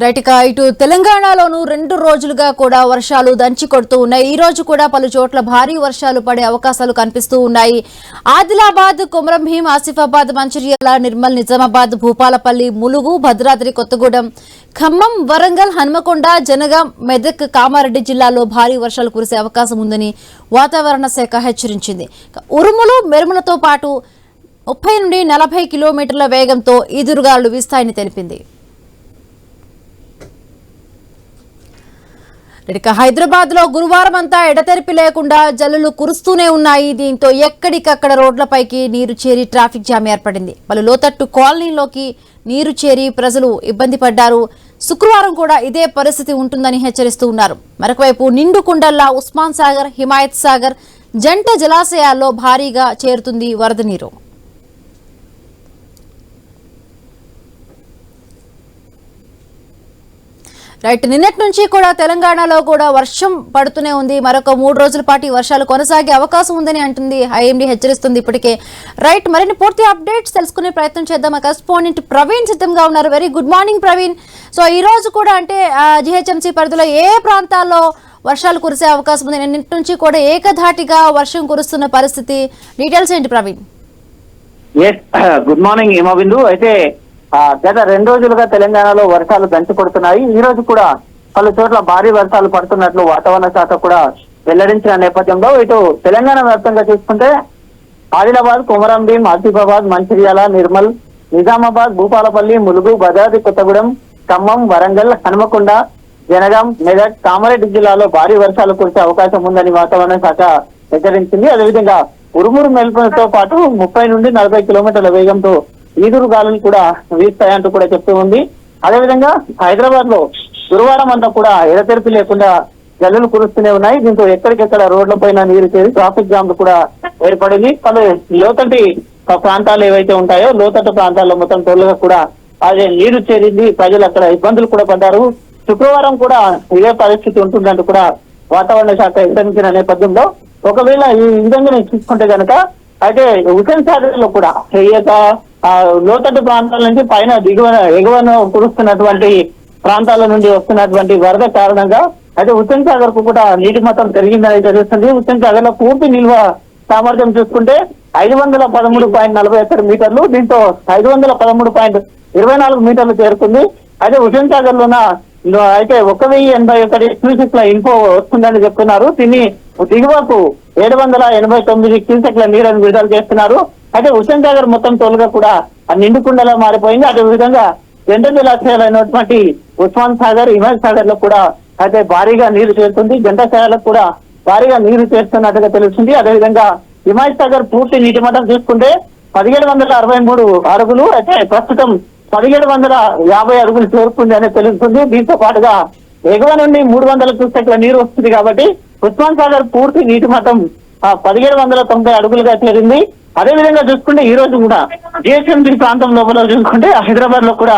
Right ఇక ఇటు తెలంగాణలోనూ 2 రోజులుగా కూడా వర్షాలు దంచి కొడుతూ ఉన్నాయి. ఈ రోజు కూడా పలు చోట్ల భారీ వర్షాలు పడే అవకాశాలు కనిపిస్తూ ఉన్నాయి. ఆదిలాబాద్, కొమరం భీం, ఆసిఫాబాద్, మంచిర్యాల, నిర్మల్, నిజామాబాద్, భూపాలపల్లి, ములుగు, భద్రాద్రి కొత్తగూడెం, ఖమ్మం, వరంగల్, హన్మకొండ, జనగాం, మెదక్, కామారెడ్డి జిల్లాల్లో భారీ వర్షాలు కురిసే అవకాశం ఉందని వాతావరణ శాఖ హెచ్చరించింది. ఉరుములు, మెరుములతో పాటు 30 నుండి 40 కిలోమీటర్ల వేగంతో ఈదురుగాలు వీస్తాయని తెలిపింది. హైదరాబాద్ లో గురువారం అంతా ఎడతెరిపి లేకుండా జల్లులు కురుస్తూనే ఉన్నాయి. దీంతో ఎక్కడికక్కడ రోడ్లపైకి నీరు చేరి ట్రాఫిక్ జామ్ ఏర్పడింది. పలు లోతట్టు కాలనీలోకి నీరు చేరి ప్రజలు ఇబ్బంది పడ్డారు. శుక్రవారం కూడా ఇదే పరిస్థితి ఉంటుందని హెచ్చరిస్తూ ఉన్నారు. మరొకవైపు నిండుకుండల్లా, ఉస్మాన్ సాగర్, హిమాయత్ సాగర్ జంట జలాశయాల్లో భారీగా చేరుతుంది వరద నీరు. రైట్, నిన్నటి నుంచి కూడా తెలంగాణలో కూడా వర్షం పడుతూనే ఉంది. మరొక 3 రోజుల పాటు వర్షాలు కొనసాగే అవకాశం ఉందని అంటుంది ఐఎండీ, హెచ్చరిస్తుంది ఇప్పటికే. రైట్, మరిన్ని పూర్తి అప్డేట్స్ తెలుసుకునే ప్రయత్నం చేద్దాం. కరెస్పాండెంట్ ప్రవీణ్ సిద్ధంగా ఉన్నారు. Very good morning Praveen. So ఈ రోజు కూడా అంటే జీహెచ్ఎంసీ పరిధిలో ఏ ప్రాంతాల్లో వర్షాలు కురిసే అవకాశం ఉంది? నిన్నటి నుంచి కూడా ఏకధాటిగా వర్షం కురుస్తున్న పరిస్థితి, డీటెయిల్స్ ఏంటి ప్రవీణ్? Good morning Himabindu. అయితే గత 2 రోజులుగా తెలంగాణలో వర్షాలు దంచి కొడుతున్నాయి. ఈ రోజు కూడా పలు చోట్ల భారీ వర్షాలు పడుతున్నట్లు వాతావరణ శాఖ కూడా వెల్లడించిన నేపథ్యంలో ఇటు తెలంగాణ వ్యాప్తంగా చూసుకుంటే ఆదిలాబాద్, కొమరం భీం, ఆసిఫాబాద్, మంచిర్యాల, నిర్మల్, నిజామాబాద్, భూపాలపల్లి, ములుగు, భద్రాద్రి కొత్తగూడెం, ఖమ్మం, వరంగల్, హన్మకొండ, జనగాం, మెదక్, కామారెడ్డి జిల్లాలో భారీ వర్షాలు కురిసే అవకాశం ఉందని వాతావరణ శాఖ హెచ్చరించింది. అదేవిధంగా ఉరుమురు మెల్పులతో పాటు 30 నుండి 40 కిలోమీటర్ల వేగంతో ఈదురు గాలులు కూడా వీస్తాయంటూ కూడా చెప్తూ ఉంది. అదేవిధంగా హైదరాబాద్ లో గురువారం అంతా కూడా ఎడతెరిపి లేకుండా జల్లులు కురుస్తూనే ఉన్నాయి. దీంతో ఎక్కడికెక్కడ రోడ్ల పైన నీరు చేరి ట్రాఫిక్ జామ్ కూడా ఏర్పడింది. పలు లోతటి ప్రాంతాలు ఏవైతే ఉంటాయో లోతట్టు ప్రాంతాల్లో మొత్తం తోలుగా కూడా అదే నీరు చేరింది. ప్రజలు అక్కడ ఇబ్బందులు కూడా పడ్డారు. శుక్రవారం కూడా ఇదే పరిస్థితి ఉంటుందంటూ కూడా వాతావరణ శాఖ హెచ్చరించిన నేపథ్యంలో ఒకవేళ ఈ విధంగా చూసుకుంటే కనుక అయితే హుసేన్ సాగర్ లో కూడా లోతట్టు ప్రాంతాల నుంచి పైన ఎగువన కురుస్తున్నటువంటి ప్రాంతాల నుండి వస్తున్నటువంటి వరద కారణంగా అయితే హుసేన్ సాగర్ కు కూడా నీటి మట్టం పెరిగిందని తెలుస్తుంది. హుసేన్ సాగర్ లో పూర్తి నిల్వ సామర్థ్యం చూసుకుంటే 513.47 మీటర్లు, దీంతో 513.24 మీటర్లు చేరుకుంది. అయితే హుసేన్ సాగర్ లోన అయితే 1081 క్యూసెక్ల ఇన్ఫో వస్తుందని చెప్తున్నారు. దీన్ని దిగువకు 789 క్యూసెక్ల నీరుని విడుదల చేస్తున్నారు. అయితే హుసేన్ సాగర్ మొత్తం తోలుగా కూడా నిండుకుండలా మారిపోయింది. అదే విధంగా జంట జలాశయాలైనటువంటి ఉస్మాన్ సాగర్, హిమాయత్ సాగర్ లో కూడా అయితే భారీగా నీరు చేరుతుంది. జంటాశయాలకు కూడా భారీగా నీరు చేరుతున్నట్టుగా తెలుస్తుంది. అదేవిధంగా హిమాయత్ సాగర్ పూర్తి నీటి మట్టం చూసుకుంటే 1763 అడుగులు, అయితే ప్రస్తుతం 1750 అడుగులు చేరుతుంది అనేది తెలుస్తుంది. దీంతో పాటుగా ఎగువ నుండి 300 క్యూసెక్ల నీరు వస్తుంది కాబట్టి ఉస్మాన్ సాగర్ పూర్తి నీటి మట్టం 1790 అడుగులుగా చేరింది. అదేవిధంగా చూసుకుంటే ఈ రోజు కూడా జిహెచ్ఎంసీ ప్రాంతం లోపల చూసుకుంటే హైదరాబాద్ లో కూడా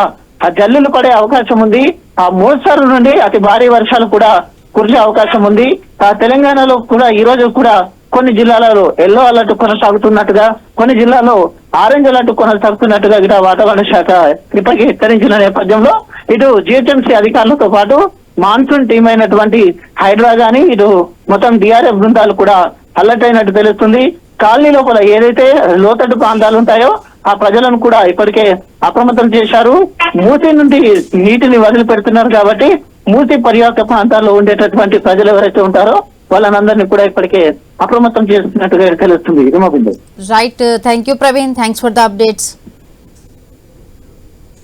జల్లులు పడే అవకాశం ఉంది. మోస్తరు నుండి అతి భారీ వర్షాలు కూడా కురిసే అవకాశం ఉంది. తెలంగాణలో కూడా ఈ రోజు కూడా కొన్ని జిల్లాలలో ఎల్లో అలర్ట్ కొనసాగుతున్నట్టుగా, కొన్ని జిల్లాలో ఆరెంజ్ అలర్ట్ కొనసాగుతున్నట్టుగా ఇట వాతావరణ శాఖ ఇప్పటికీ హెచ్చరించిన నేపథ్యంలో ఇటు జిహెచ్ఎంసీ అధికారులతో పాటు మాన్సూన్ టీం అయినటువంటి హైడ్రా గాని ఇటు మొత్తం డిఆర్ఎఫ్ బృందాలు కూడా అలర్ట్ అయినట్టు తెలుస్తుంది. కాలనీ లోపల ఏదైతే లోతట్టు ప్రాంతాలు ఉంటాయో ఆ ప్రజలను కూడా ఇప్పటికే అప్రమత్తం చేశారు. మూసి నుండి నీటిని వదిలిపెడుతున్నారు కాబట్టి మూసి పర్యాప్త ప్రాంతాల్లో ఉండేటటువంటి ప్రజలు ఎవరైతే ఉంటారో వాళ్ళనందరినీ కూడా ఇప్పటికే అప్రమత్తం చేస్తున్నట్టుగా తెలుస్తుంది. Right, thank you Praveen, thanks for the updates.